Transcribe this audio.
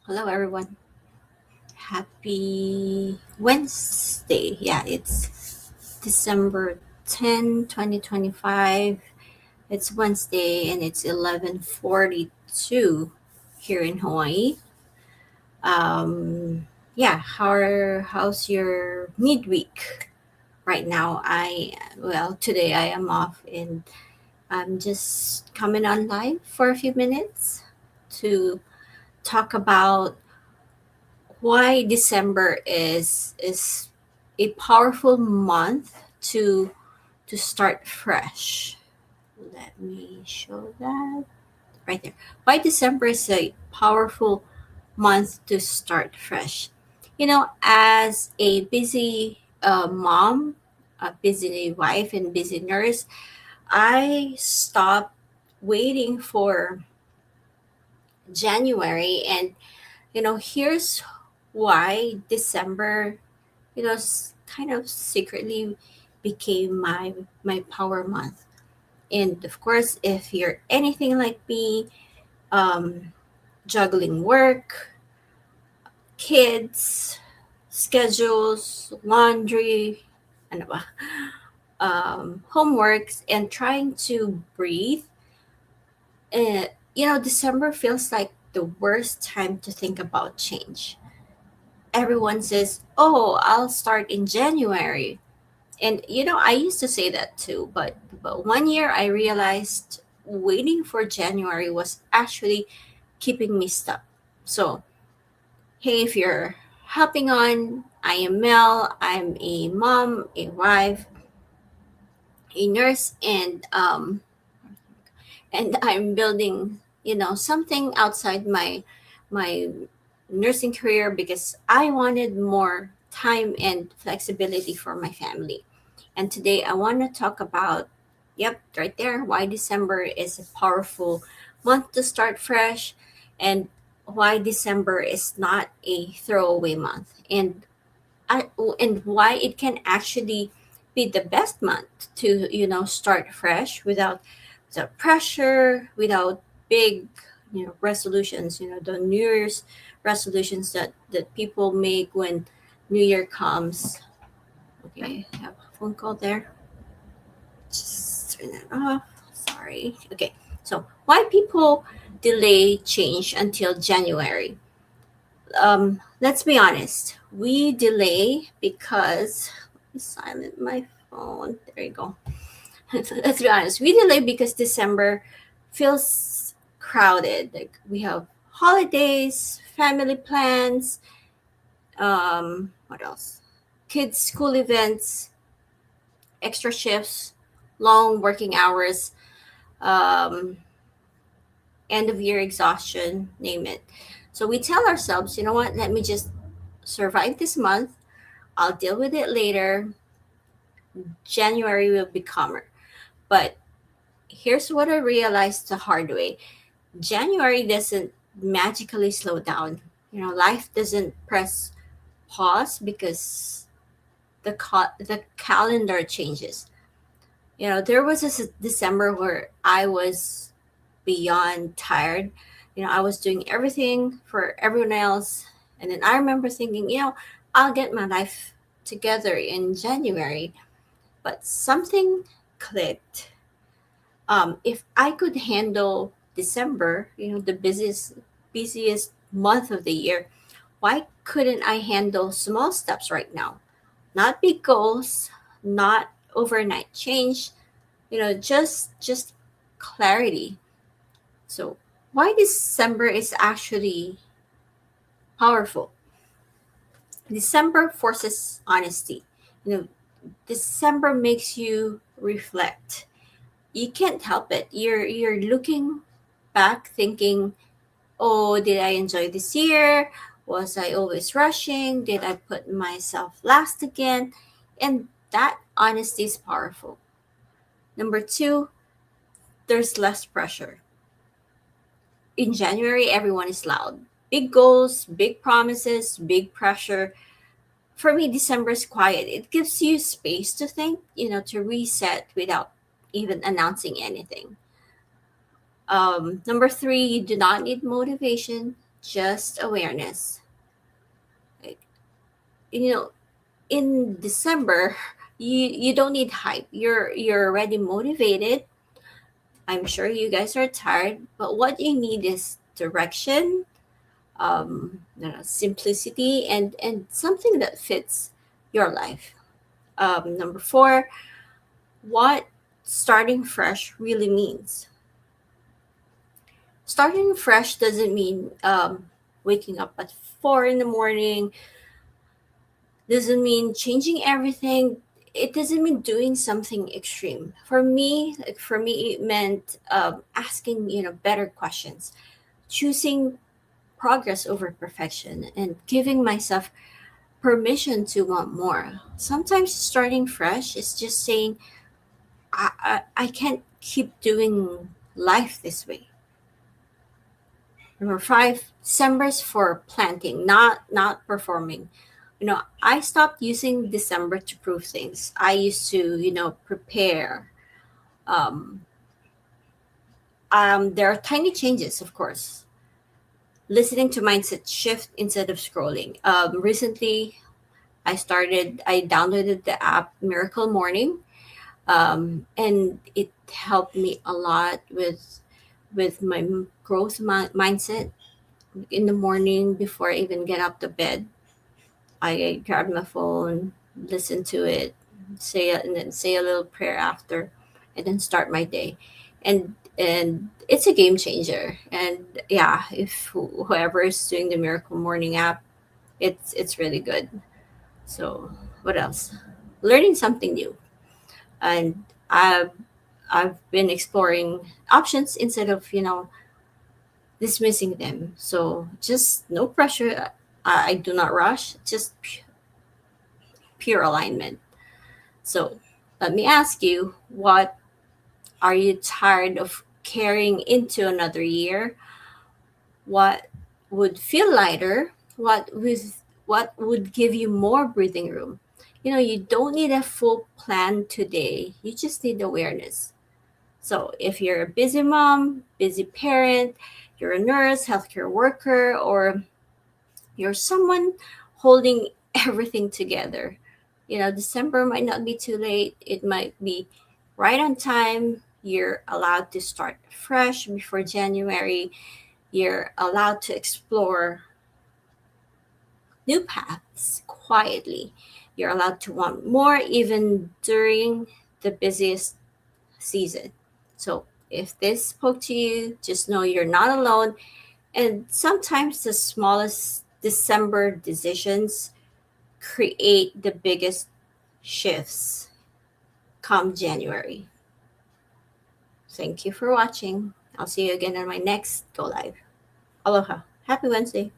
Hello, everyone. Happy Wednesday. Yeah, it's December 10, 2025. It's Wednesday and it's 11:42 here in Hawaii. Yeah, how's your midweek right now? Today I am off and I'm just coming on live for a few minutes to talk about why December is a powerful month to start fresh. Let me show that right there. Why December is a powerful month to start fresh. As a busy mom, a busy wife, and busy nurse, I stopped waiting for January, and here's why December kind of secretly became my power month. And of course, if you're anything like me, um, juggling work, kids, schedules, laundry, ano ba, homeworks, and trying to breathe, December feels like the worst time to think about change. Everyone says, "Oh, I'll start in January." And I used to say that too, but one year I realized waiting for January was actually keeping me stuck. So, hey, if you're hopping on, I am Mel. I'm a mom, a wife, a nurse, and I'm building, something outside my nursing career because I wanted more time and flexibility for my family. And today I want to talk about, yep, right there, why December is a powerful month to start fresh, and why December is not a throwaway month, and why it can actually be the best month to start fresh without pressure, without big resolutions, the New Year's resolutions that people make when New Year comes. Okay, I have a phone call there. Just turn that off. Sorry. Okay. So why people delay change until January? Let's be honest. We delay because silent my phone. There you go. Let's be honest. We delay because December feels crowded. Like we have holidays, family plans, what else? Kids' school events, extra shifts, long working hours, um, end of year exhaustion, name it. So we tell ourselves, you know what, let me just survive this month. I'll deal with it later. January will be calmer. But here's what I realized the hard way: January doesn't magically slow down. Life doesn't press pause because the calendar changes. There was this December where I was beyond tired. I was doing everything for everyone else. And then I remember thinking, I'll get my life together in January. But something clicked. If I could handle December, the busiest month of the year, why couldn't I handle small steps right now? Not big goals, not overnight change, just clarity. So, why December is actually powerful? December forces honesty. You know, December makes you reflect. You can't help it. You're looking back thinking, "Oh, did I enjoy this year? Was I always rushing? Did I put myself last again?" And that honesty is powerful. Number 2, there's less pressure. In January, everyone is loud. Big goals, big promises, big pressure. For me, December is quiet. It gives you space to think, to reset without even announcing anything. Number 3, you do not need motivation, just awareness. Like, you know, in December, you don't need hype. You're already motivated. I'm sure you guys are tired, but what you need is direction, simplicity, and something that fits your life. Number four, what starting fresh really means. Starting fresh doesn't mean waking up at 4 in the morning, doesn't mean changing everything. It doesn't mean doing something extreme. For me, it meant asking better questions, choosing progress over perfection, and giving myself permission to want more. Sometimes starting fresh is just saying, I can't keep doing life this way. Number five, December's for planting, not performing. I stopped using December to prove things. I used to, prepare. Um, there are tiny changes, of course. Listening to mindset shift instead of scrolling. Recently, I downloaded the app Miracle Morning, and it helped me a lot with my growth mindset. In the morning, before I even get up to bed, I grab my phone, listen to it, and then say a little prayer after, and then start my day. And it's a game changer. And yeah, if whoever is doing the Miracle Morning app, it's really good. So what else? Learning something new, and I've been exploring options instead of dismissing them. So just no pressure. I do not rush. Just pure alignment. So let me ask you, what are you tired of carrying into another year? What would feel lighter? What would give you more breathing room? You don't need a full plan today. You just need awareness. So if you're a busy mom, busy parent, you're a nurse, healthcare worker, or you're someone holding everything together, December might not be too late. It might be right on time. You're allowed to start fresh before January. You're allowed to explore new paths quietly. You're allowed to want more even during the busiest season. So if this spoke to you, just know you're not alone. And sometimes the smallest December decisions create the biggest shifts come January. Thank you for watching. I'll see you again on my next Go Live. Aloha. Happy Wednesday.